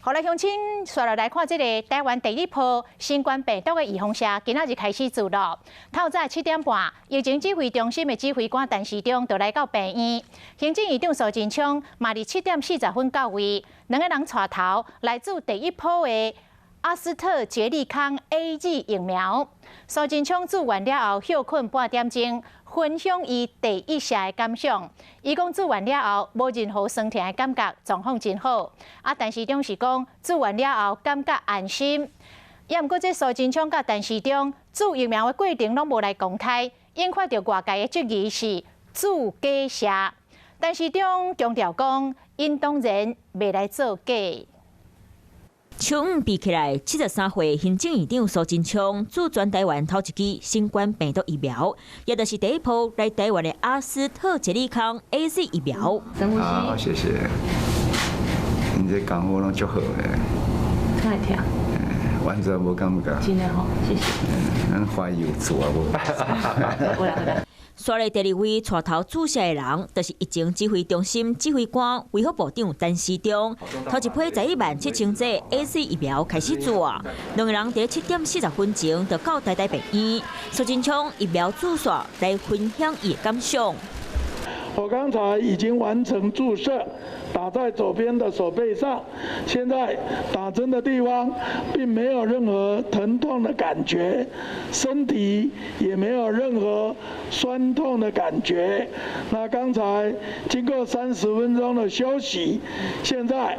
好来，乡亲，刷落来看这个台湾第一波新冠病毒的预防射，今仔日开始做了。透早7点半，疫情指挥中心的指挥官陈时中就来到病院，行政院长苏贞昌嘛伫7点40分到位，两个人带头来做第一波的阿斯特捷利康 AZ 疫苗。苏贞昌做完了后，休困半点钟。 分享伊第一射的感想，伊讲做完了后无任何酸甜的感觉，状况真好。陈时中是讲做完了后感觉安心。也毋过这苏贞昌甲陈时中做疫苗的过程拢无来公开，引发着外界的质疑是做假射。陈时中强调讲，因当然袂来做假。 秋5比起来，73岁行政院长苏贞昌驻全台湾头一支新冠病毒疫苗，也就是第一波来台湾的阿斯特捷利康 AZ 疫苗。好，谢谢。你这讲话拢足好诶。真会听。完全无感觉。真的好，谢谢。咱怀疑有做啊无？过来。 刷来第2位带头注射的人，就是疫情指挥中心指挥官卫福部长陈时中。头一批117000剂 AZ 疫苗开始做，两个人在7点40分前就到台大病院。苏贞昌疫苗注射来分享伊的感想。我刚才已经完成注射，打在左边的手背上。现在打针的地方并没有任何疼痛的感觉，身体也没有任何酸痛的感觉。那刚才经过30分钟的休息，现在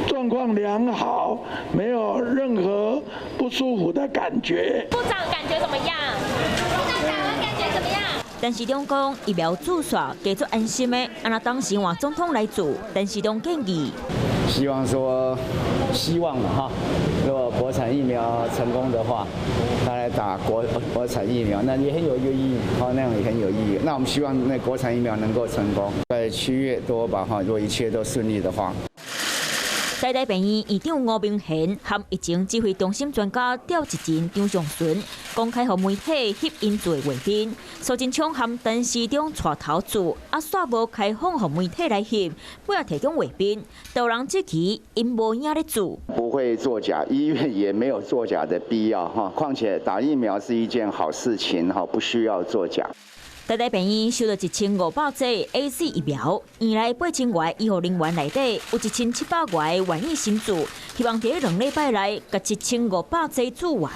状况良好，没有任何不舒服的感觉。部长感觉怎么样？部长打完感觉怎么样？ 陈时中讲，疫苗注射给做安心的，按照当时换总统来做。陈时中建议，希望嘛哈，如果国产疫苗成功的话，他来打国产疫苗，那也很有意义，哈，那样也很有意义。那我们希望那国产疫苗能够成功，在7月多吧哈，如果一切都顺利的话。 台大病院院长吴明贤和疫情指挥中心专家廖一珍、张上顺公开和媒体翕因做的画面。苏贞昌和陈时中带头做，煞无开放和媒体来翕，不要提供画面，有人质疑因无影咧做。不会作假，医院也没有作假的必要哈。况且打疫苗是一件好事情哈，不需要作假。 台大病院收了1500剂 AZ 疫苗，院内8000外医护人员内底有1700外愿意先做，希望在2礼拜内把1500剂做完。